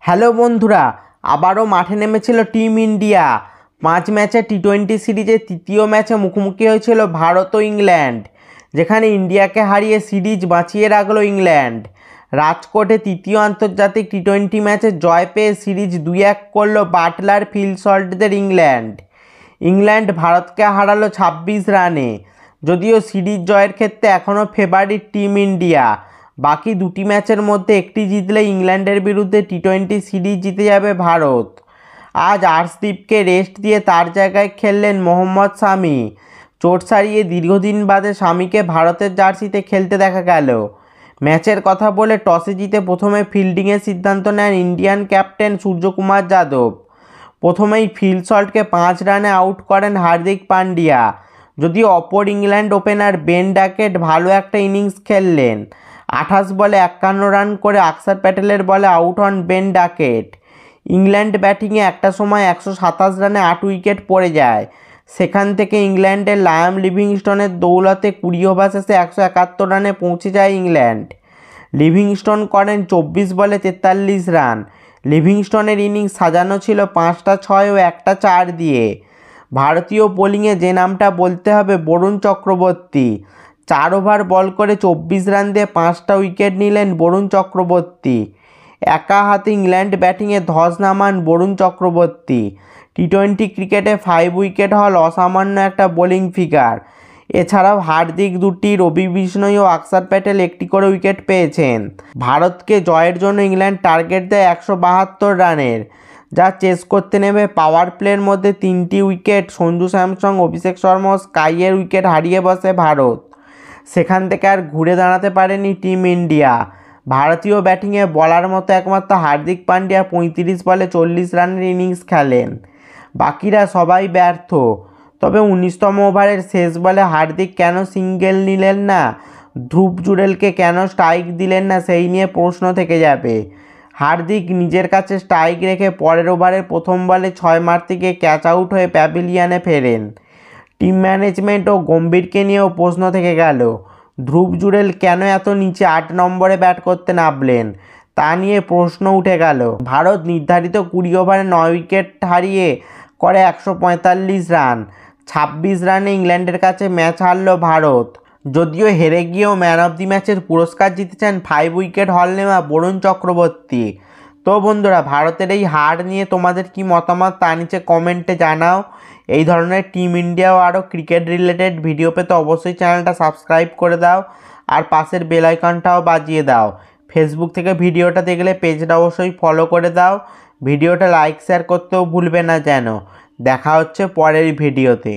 Hello বন্ধুরা, আবারও মাঠে নেমেছিল টিম ইন্ডিয়া। 5 ম্যাচের টি-20 সিরিজের তৃতীয় ম্যাচে মুখোমুখি হয়েছিল ভারত ও ইংল্যান্ড, যেখানে ইন্ডিয়াকে হারিয়ে সিরিজ বাঁচিয়ে রাখল ইংল্যান্ড। রাজকোটে তৃতীয় আন্তর্জাতিক টি-20 ম্যাচে জয় পেয়ে সিরিজ 2-1 করল বাটলার ফিল সল্টদের ইংল্যান্ড ভারতকে হারালো 26 রানে। যদিও সিরিজ জয়ের ক্ষেত্রে এখনও ফেভারিট টিম ইন্ডিয়া। বাকি দুটি ম্যাচের মধ্যে একটি জিতলে ইংল্যান্ডের বিরুদ্ধে টি-20 সিরিজ জিতে যাবে ভারত। আজ আর্শদীপকে রেস্ট দিয়ে তার জায়গায় খেললেন মোহাম্মদ শামি। চোট সারিয়ে দীর্ঘদিন বাদে শামিকে ভারতের জার্সিতে খেলতে দেখা গেল। ম্যাচের কথা বলে টসে জিতে প্রথমে ফিল্ডিংয়ের সিদ্ধান্ত নেন ইন্ডিয়ান ক্যাপ্টেন সূর্যকুমার যাদব। প্রথমেই ফিল সল্টকে 5 রানে আউট করেন হার্দিক পান্ডিয়া। যদিও অপর ইংল্যান্ড ওপেনার বেন ডাকেট ভালো একটা ইনিংস খেললেন। 28 বলে 51 রান করে অক্ষর প্যাটেলের বলে আউট হন বেন ডাকেট। ইংল্যান্ড ব্যাটিংয়ে একটা সময় 127 রানে 8 উইকেট পড়ে যায়। সেখান থেকে ইংল্যান্ডের লায়াম লিভিংস্টনের দৌলতে 20 ওভার শেষে 171 রানে পৌঁছে যায় ইংল্যান্ড। লিভিংস্টন করেন 24 বলে 43 রান। লিভিংস্টনের ইনিংস সাজানো ছিল 5টা 6 ও 1টা 4 দিয়ে। ভারতীয় বোলিংয়ে যে নামটা বলতে হবে বরুণ চক্রবর্তী। 4 ওভার বল করে 24 রান দিয়ে 5টা উইকেট নিলেন বরুণ চক্রবর্তী। একা হাতে ইংল্যান্ড ব্যাটিংয়ে ধস নামান বরুণ চক্রবর্তী। টি-20 ক্রিকেটে 5 উইকেট হল অসামান্য একটা বোলিং ফিগার। এছাড়াও হার্দিক 2টি, রবি বিষ্ণই ও অক্ষর প্যাটেল 1টি করে উইকেট পেয়েছেন। ভারতকে জয়ের জন্য ইংল্যান্ড টার্গেট দেয় 172 রানের, যা চেস করতে নেমে পাওয়ার প্লের মধ্যে 3টি উইকেট সঞ্জু স্যামসন, অভিষেক শর্মা ও স্কাইয়ের উইকেট হারিয়ে বসে ভারত। সেখান থেকে আর ঘুরে দাঁড়াতে পারেনি টিম ইন্ডিয়া। ভারতীয় ব্যাটিংয়ে বলার মতো একমাত্র হার্দিক পান্ডিয়া 35 বলে 40 রানের ইনিংস খেলেন। বাকিরা সবাই ব্যর্থ। তবে 19তম ওভারের শেষ বলে হার্দিক কেন সিঙ্গেল নিলেন না, ধ্রুব জুরেলকে কেন স্ট্রাইক দিলেন না, সেই নিয়ে প্রশ্ন থেকে যাবে। হার্দিক নিজের কাছে স্ট্রাইক রেখে পরের ওভারের প্রথম বলে 6 মারতে গিয়ে ক্যাচ আউট হয়ে প্যাভিলিয়নে ফেরেন। টিম ম্যানেজমেন্ট ও গম্ভীরকে নিয়েও প্রশ্ন থেকে গেল। ধ্রুব জুরেল কেন এত নিচে 8 নম্বরে ব্যাট করতে নামলেন, তা নিয়ে প্রশ্ন উঠে গেল। ভারত নির্ধারিত 20 ওভারে 9 উইকেট হারিয়ে করে 145 রান। 26 রানে ইংল্যান্ডের কাছে ম্যাচ হারল ভারত। যদিও হেরে গিয়েও ম্যান অফ দি ম্যাচের পুরস্কার জিতেছেন 5 উইকেট হল নেওয়া বরুণ চক্রবর্তী। তো বন্ধুরা, ভারতের এই হার নিয়ে তোমাদের কি মতামত তা নিচে কমেন্টে জানাও। এই ধরনের টিম ইন্ডিয়া ও আরও ক্রিকেট রিলেটেড ভিডিও পেতে অবশ্যই চ্যানেলটা সাবস্ক্রাইব করে দাও আর পাশের বেল আইকনটাও বাজিয়ে দাও। ফেসবুক থেকে ভিডিওটা দেখলে পেজটা অবশ্যই ফলো করে দাও। ভিডিওটা লাইক শেয়ার করতেও ভুলবে না যেন। দেখা হচ্ছে পরের ভিডিওতে।